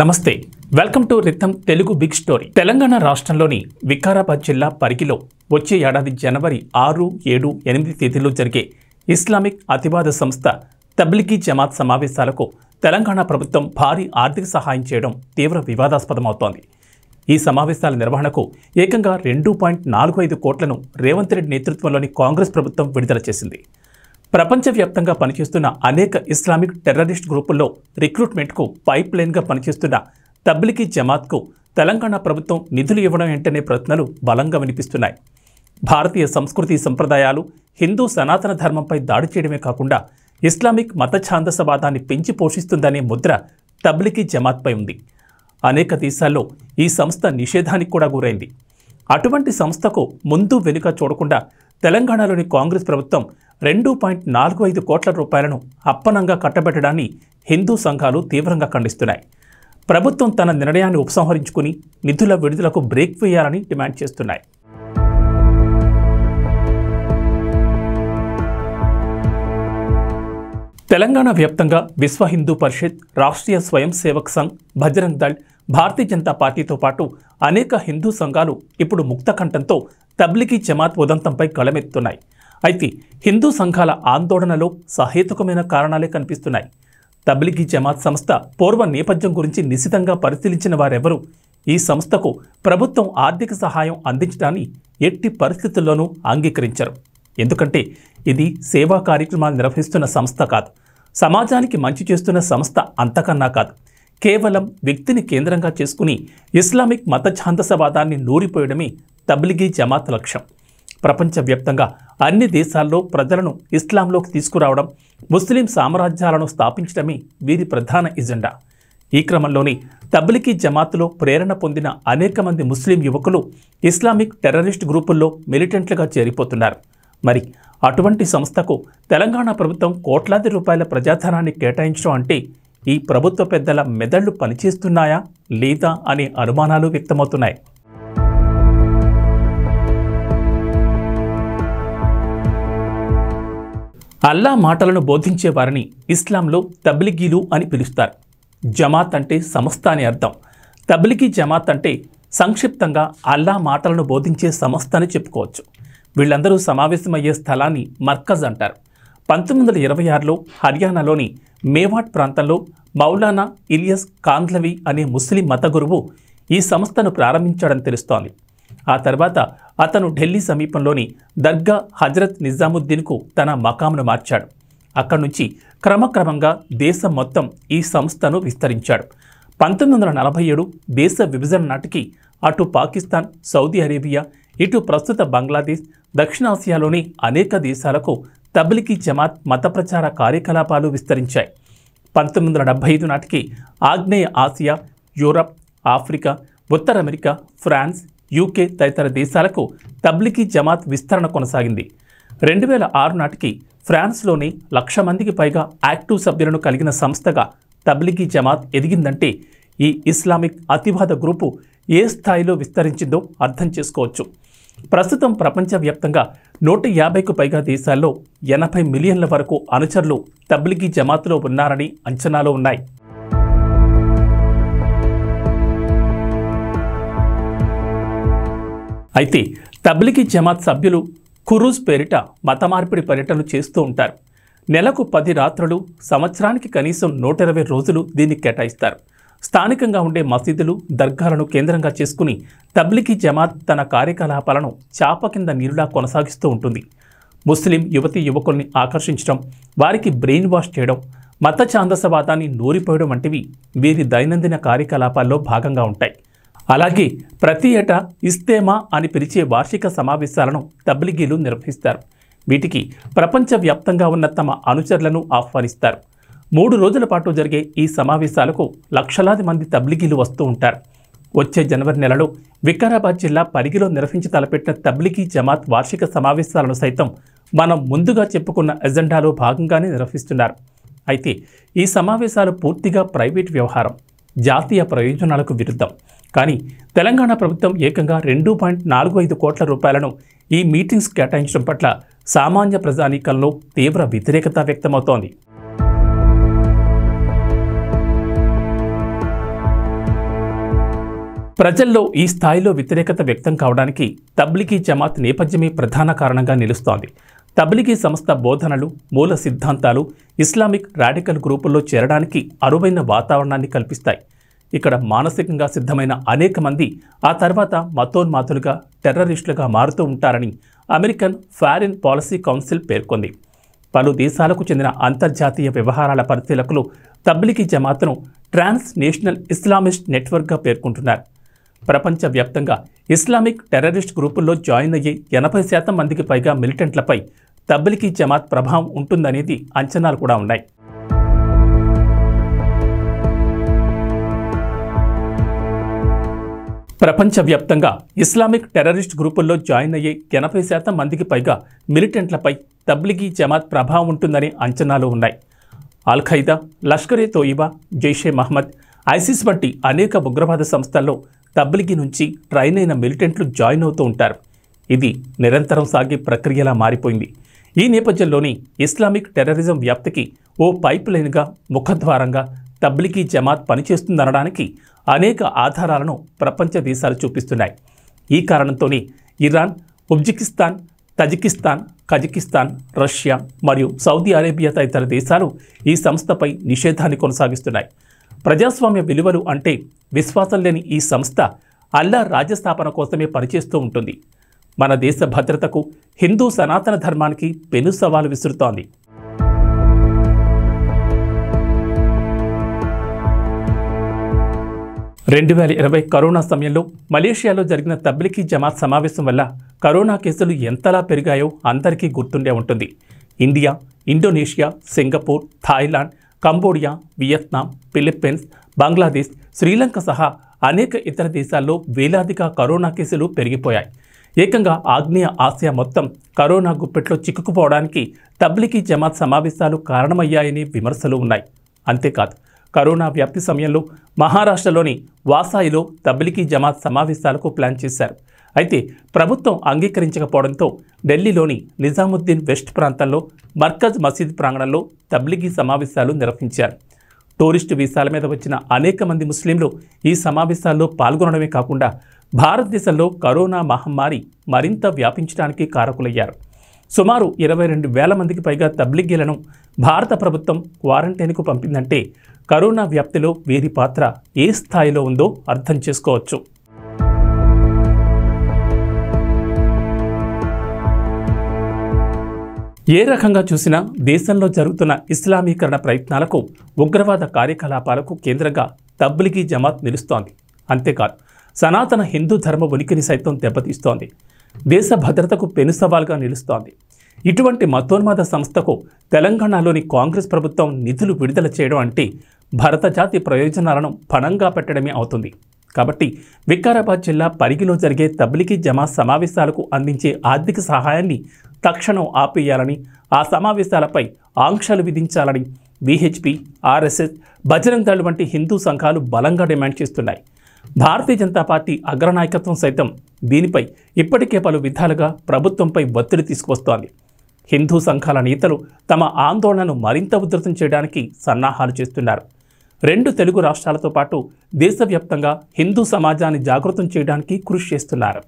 నమస్తే welcome to Rhythm Telugu big story. Telangana రాష్ట్రంలోని వికారాబాద్ జిల్లా పరిగిలో వచ్చే ఏడాది జనవరి 6, 7, 8 తేదీల్లో జరిగే ఇస్లామిక్ అతివాద సంస్థ తబ్లిగీ జమాత్ సమావేశాలకు తెలంగాణ ప్రభుత్వం భారీ ఆర్థిక సహాయం చేయడం తీవ్ర వివాదాస్పదమవుతోంది. ఈ సమావేశాల నిర్వహణకు ఏకంగా 2.45 కోట్లను రేవంత్ రెడ్డి నేతృత్వంలోని కాంగ్రెస్ ప్రభుత్వం విడుదల చేసింది. ప్రపంచవ్యాప్తంగా పనిచేస్తున్న అనేక ఇస్లామిక్ టెర్రరిస్ట్ గ్రూపుల్లో రిక్రూట్మెంట్కు పైప్ లైన్గా పనిచేస్తున్న తబ్లిగీ జమాత్కు తెలంగాణ ప్రభుత్వం నిధులు ఇవ్వడం ఏంటనే ప్రశ్నలు బలంగా వినిపిస్తున్నాయి. భారతీయ సంస్కృతి సంప్రదాయాలు, హిందూ సనాతన ధర్మంపై దాడి చేయడమే కాకుండా ఇస్లామిక్ మత ఛాందసవాదాన్ని పెంచి పోషిస్తుందనే ముద్ర తబ్లిగీ జమాత్పై ఉంది. అనేక దేశాల్లో ఈ సంస్థ నిషేధానికి కూడా గురైంది. అటువంటి సంస్థకు ముందు వెనుక చూడకుండా తెలంగాణలోని కాంగ్రెస్ ప్రభుత్వం 2.45 కోట్ల రూపాయలను అప్పనంగా కట్టబెట్టడాన్ని హిందూ సంఘాలు తీవ్రంగా ఖండిస్తున్నాయి. ప్రభుత్వం తన నిర్ణయాన్ని ఉపసంహరించుకుని నిధుల విడుదలకు బ్రేక్ వేయాలని డిమాండ్ చేస్తున్నాయి. తెలంగాణ వ్యాప్తంగా విశ్వ హిందూ పరిషత్, రాష్ట్రీయ స్వయం సేవక్ సంఘ్, బజరంగ్ దళ్, భారతీయ జనతా పార్టీతో పాటు అనేక హిందూ సంఘాలు ఇప్పుడు ముక్తకంఠంతో తబ్లిగీ జమాత్ ఉదంతంపై గళమెత్తుతున్నాయి. అయితే హిందూ సంఘాల ఆందోళనలో సహేతుకమైన కారణాలే కనిపిస్తున్నాయి. తబ్లిగీ జమాత్ సంస్థ పూర్వ నేపథ్యం గురించి నిశితంగా పరిశీలించిన వారెవరూ ఈ సంస్థకు ప్రభుత్వం ఆర్థిక సహాయం అందించడాన్ని ఎట్టి పరిస్థితుల్లోనూ అంగీకరించరు. ఎందుకంటే ఇది సేవా కార్యక్రమాలు నిర్వహిస్తున్న సంస్థ కాదు, సమాజానికి మంచి చేస్తున్న సంస్థ అంతకన్నా కాదు. కేవలం వ్యక్తిని కేంద్రంగా చేసుకుని ఇస్లామిక్ మత ఛాందసవాదాన్ని నూరిపోయడమే తబ్లిగీ జమాత్ లక్ష్యం. ప్రపంచవ్యాప్తంగా అన్ని దేశాల్లో ప్రజలను ఇస్లాంలోకి తీసుకురావడం, ముస్లిం సామ్రాజ్యాలను స్థాపించడమే వీరి ప్రధాన ఎజెండా. ఈ క్రమంలోనే తబ్లిగీ జమాత్లో ప్రేరణ పొందిన అనేక మంది ముస్లిం యువకులు ఇస్లామిక్ టెర్రరిస్ట్ గ్రూపుల్లో మిలిటెంట్లుగా చేరిపోతున్నారు. మరి అటువంటి సంస్థకు తెలంగాణ ప్రభుత్వం కోట్లాది రూపాయల ప్రజాధనాన్ని కేటాయించడం అంటే ఈ ప్రభుత్వ పెద్దల మెదళ్లు పనిచేస్తున్నాయా లేదా అనే అనుమానాలు వ్యక్తమవుతున్నాయి. అల్లా మాటలను బోధించే వారిని ఇస్లాంలో తబ్లిగీలు అని పిలుస్తారు. జమాత్ అంటే సంస్థ అని అర్థం. తబ్లిగీ జమాత్ అంటే సంక్షిప్తంగా అల్లా మాటలను బోధించే సంస్థ అని చెప్పుకోవచ్చు. వీళ్ళందరూ సమావేశమయ్యే స్థలాన్ని మర్కజ్ అంటారు. 1926లో హర్యానాలోని మేవాట్ ప్రాంతంలో మౌలానా ఇలియస్ కాంద్లవి అనే ముస్లిం మత గురువు ఈ సంస్థను ప్రారంభించాడని తెలుస్తోంది. ఆ తర్వాత అతను ఢిల్లీ సమీపంలోని దర్గా హజరత్ నిజాముద్దీన్కు తన మకామును మార్చాడు. అక్కడి నుంచి క్రమక్రమంగా దేశం మొత్తం ఈ సంస్థను విస్తరించాడు. 1947 దేశ విభజన నాటికి అటు పాకిస్తాన్, సౌదీ అరేబియా, ఇటు ప్రస్తుత బంగ్లాదేశ్, దక్షిణాసియాలోని అనేక దేశాలకు తబ్లిగీ జమాత్ మత ప్రచార కార్యకలాపాలు విస్తరించాయి. 1975 నాటికి ఆగ్నేయ ఆసియా, యూరప్, ఆఫ్రికా, ఉత్తర అమెరికా, ఫ్రాన్స్, యూకే తదితర దేశాలకు తబ్లిగీ జమాత్ విస్తరణ కొనసాగింది. 2006 నాటికి ఫ్రాన్స్లోని 1,00,000 మందికి పైగా యాక్టివ్ సభ్యులను కలిగిన సంస్థగా తబ్లిగీ జమాత్ ఎదిగిందంటే ఈ ఇస్లామిక్ అతివాద గ్రూపు ఏ స్థాయిలో విస్తరించిందో అర్థం చేసుకోవచ్చు. ప్రస్తుతం ప్రపంచవ్యాప్తంగా 150కు పైగా దేశాల్లో 80 మిలియన్ల వరకు అనుచరులు తబ్లిగీ జమాత్లో ఉన్నారని అంచనాలు ఉన్నాయి. అయితే తబ్లిగీ జమాత్ సభ్యులు ఖురూజ్ పేరిట మత మార్పిడి పర్యటనలు చేస్తూ ఉంటారు. నెలకు 10 రాత్రులు, సంవత్సరానికి కనీసం 120 రోజులు దీన్ని కేటాయిస్తారు. స్థానికంగా ఉండే మసీదులు, దర్గాలను కేంద్రంగా చేసుకుని తబ్లిగీ జమాత్ తన కార్యకలాపాలను చాప కింద నీరులా కొనసాగిస్తూ ఉంటుంది. ముస్లిం యువతీ యువకుల్ని ఆకర్షించడం, వారికి బ్రెయిన్ వాష్ చేయడం, మత ఛాందసవాదాన్ని నూరిపోయడం వంటివి వీరి దైనందిన కార్యకలాపాల్లో భాగంగా ఉంటాయి. అలాగే ప్రతి ఏటా ఇస్తేమా అని పిలిచే వార్షిక సమావేశాలను తబ్లిగీలు నిర్వహిస్తారు. వీటికి ప్రపంచవ్యాప్తంగా ఉన్న తమ అనుచరులను ఆహ్వానిస్తారు. 3 రోజుల పాటు జరిగే ఈ సమావేశాలకు లక్షలాది మంది తబ్లిగీలు వస్తూ ఉంటారు. వచ్చే జనవరి నెలలో వికారాబాద్ జిల్లా పరిగిలో నిర్వహించి తలపెట్టిన తబ్లిగీ జమాత్ వార్షిక సమావేశాలను సైతం మనం ముందుగా చెప్పుకున్న ఎజెండాలో భాగంగానే నిర్వహిస్తున్నారు. అయితే ఈ సమావేశాలు పూర్తిగా ప్రైవేట్ వ్యవహారం, జాతీయ ప్రయోజనాలకు విరుద్ధం. కానీ తెలంగాణ ప్రభుత్వం ఏకంగా 2.45 కోట్ల రూపాయలను ఈ మీటింగ్స్ కేటాయించడం పట్ల సామాన్య ప్రజానీకంలో తీవ్ర వ్యతిరేకత వ్యక్తమవుతోంది. ప్రజల్లో ఈ స్థాయిలో వ్యతిరేకత వ్యక్తం కావడానికి తబ్లిగీ జమాత్ నేపథ్యమే ప్రధాన కారణంగా నిలుస్తోంది. తబ్లిగీ సంస్థ బోధనలు, మూల సిద్ధాంతాలు ఇస్లామిక్ రాడికల్ గ్రూపుల్లో చేరడానికి అరువైన వాతావరణాన్ని కల్పిస్తాయి. ఇక్కడ మానసికంగా సిద్ధమైన అనేక మంది ఆ తర్వాత మతోన్మాదులుగా, టెర్రరిస్టులుగా మారుతూ ఉంటారని అమెరికన్ ఫారిన్ పాలసీ కౌన్సిల్ పేర్కొంది. పలు దేశాలకు చెందిన అంతర్జాతీయ వ్యవహారాల పరిశీలకులు తబ్లిగీ జమాత్ను ట్రాన్స్ నేషనల్ ఇస్లామిస్ట్ నెట్వర్క్గా పేర్కొంటున్నారు. ప్రపంచవ్యాప్తంగా ఇస్లామిక్ టెర్రరిస్ట్ గ్రూపుల్లో జాయిన్ అయ్యే 80% మందికి పైగా మిలిటెంట్లపై తబ్లిగీ జమాత్ ప్రభావం ఉంటుందనేది అంచనాలు కూడా ఉన్నాయి. ప్రపంచవ్యాప్తంగా ఇస్లామిక్ టెర్రరిస్ట్ గ్రూపుల్లో జాయిన్ అయ్యే 80% మందికి పైగా మిలిటెంట్లపై తబ్లిగీ జమాత్ ప్రభావం ఉంటుందనే అంచనాలు ఉన్నాయి. అల్-ఖైదా, లష్కర్-ఏ-తోయిబా, జైషే మహమ్మద్, ఐసిస్ వంటి అనేక ఉగ్రవాద సంస్థల్లో తబ్లిగీ నుంచి ట్రైన్ అయిన మిలిటెంట్లు జాయిన్ అవుతూ ఉంటారు. ఇది నిరంతరం సాగే ప్రక్రియలా మారిపోయింది. ఈ నేపథ్యంలోని ఇస్లామిక్ టెర్రరిజం వ్యాప్తికి ఓ పైప్ లైన్గా, ముఖద్వారంగా తబ్లిగీ జమాత్ పనిచేస్తుందనడానికి అనేక ఆధారాలను ప్రపంచ దేశాలు చూపిస్తున్నాయి. ఈ కారణంతోనే Iran, Uzbekistan, Tajikistan, Kazakhstan, Russia మరియు సౌదీ అరేబియా తదితర దేశాలు ఈ సంస్థపై నిషేధాన్ని కొనసాగిస్తున్నాయి. ప్రజాస్వామ్య విలువలు అంటే విశ్వాసం లేని ఈ సంస్థ అల్లా రాజ్యస్థాపన కోసమే పనిచేస్తూ ఉంటుంది. మన దేశ భద్రతకు, హిందూ సనాతన ధర్మానికి పెను సవాలు విసురుతోంది. కరోనా సమయంలో మలేషియాలో జరిగిన తబ్లిగీ జమాత్ సమావేశం వల్ల కరోనా కేసులు ఎంతలా పెరిగాయో అందరికీ గుర్తుండే ఉంటుంది. India, Indonesia, Singapore, Thailand, Cambodia, Vietnam, Philippines, Bangladesh, Sri Lanka సహా అనేక ఇతర దేశాల్లో వేలాదిగా కరోనా కేసులు పెరిగిపోయాయి. ఏకంగా ఆగ్నేయ ఆసియా మొత్తం కరోనా గుప్పెట్లో చిక్కుకుపోవడానికి తబ్లిగీ జమాత్ సమావేశాలు కారణమయ్యాయని విమర్శలు ఉన్నాయి. అంతేకాదు, కరోనా వ్యాప్తి సమయంలో మహారాష్ట్రలోని వాసాయిలో తబ్లిగీ జమాత్ సమావేశాలకు ప్లాన్ చేశారు. అయితే ప్రభుత్వం అంగీకరించకపోవడంతో ఢిల్లీలోని నిజాముద్దీన్ వెస్ట్ ప్రాంతంలో మర్కజ్ మసీద్ ప్రాంగణంలో తబ్లిగీ సమావేశాలు నిర్వహించారు. టూరిస్టు వీసాల మీద వచ్చిన అనేక మంది ముస్లింలు ఈ సమావేశాల్లో పాల్గొనడమే కాకుండా భారతదేశంలో కరోనా మహమ్మారి మరింత వ్యాపించడానికి కారకులయ్యారు. సుమారు 22,000 మందికి పైగా తబ్లిగీలను భారత ప్రభుత్వం క్వారంటైన్కు పంపిందంటే కరోనా వ్యాప్తిలో వీరి పాత్ర ఏ స్థాయిలో ఉందో అర్థం చేసుకోవచ్చు. ఏ రకంగా చూసినా దేశంలో జరుగుతున్న ఇస్లామీకరణ ప్రయత్నాలకు, ఉగ్రవాద కార్యకలాపాలకు కేంద్రంగా తబ్లిగీ జమాత్ నిలుస్తోంది. అంతేకాదు, సనాతన హిందూ ధర్మ ఉనికిని సైతం దెబ్బతీస్తోంది. దేశ భద్రతకు పెను సవాల్గా నిలుస్తోంది. ఇటువంటి మతోన్మాద సంస్థకు తెలంగాణలోని కాంగ్రెస్ ప్రభుత్వం నిధులు విడుదల చేయడం అంటే భారత జాతి ప్రయోజనాలను పణంగా పెట్టడమే అవుతుంది. కాబట్టి వికారాబాద్ జిల్లా పరిగిలో జరిగే తబ్లిగీ జమాత్ సమావేశాలకు అందించే ఆర్థిక సహాయాన్ని తక్షణం ఆపేయాలని, ఆ సమావేశాలపై ఆంక్షలు విధించాలని విహెచ్పి, ఆర్ఎస్ఎస్, బజరంగ్ దళ్ వంటి హిందూ సంఘాలు బలంగా డిమాండ్ చేస్తున్నాయి. భారతీయ జనతా పార్టీ అగ్రనాయకత్వం సైతం దీనిపై ఇప్పటికే పలు విధాలుగా ప్రభుత్వంపై ఒత్తిడి తీసుకువస్తోంది. హిందూ సంఘాల నేతలు తమ ఆందోళనను మరింత ఉధృతం చేయడానికి సన్నాహాలు చేస్తున్నారు. 2 తెలుగు రాష్ట్రాలతో పాటు దేశవ్యాప్తంగా హిందూ సమాజాన్ని జాగృతం చేయడానికి కృషి చేస్తున్నారు.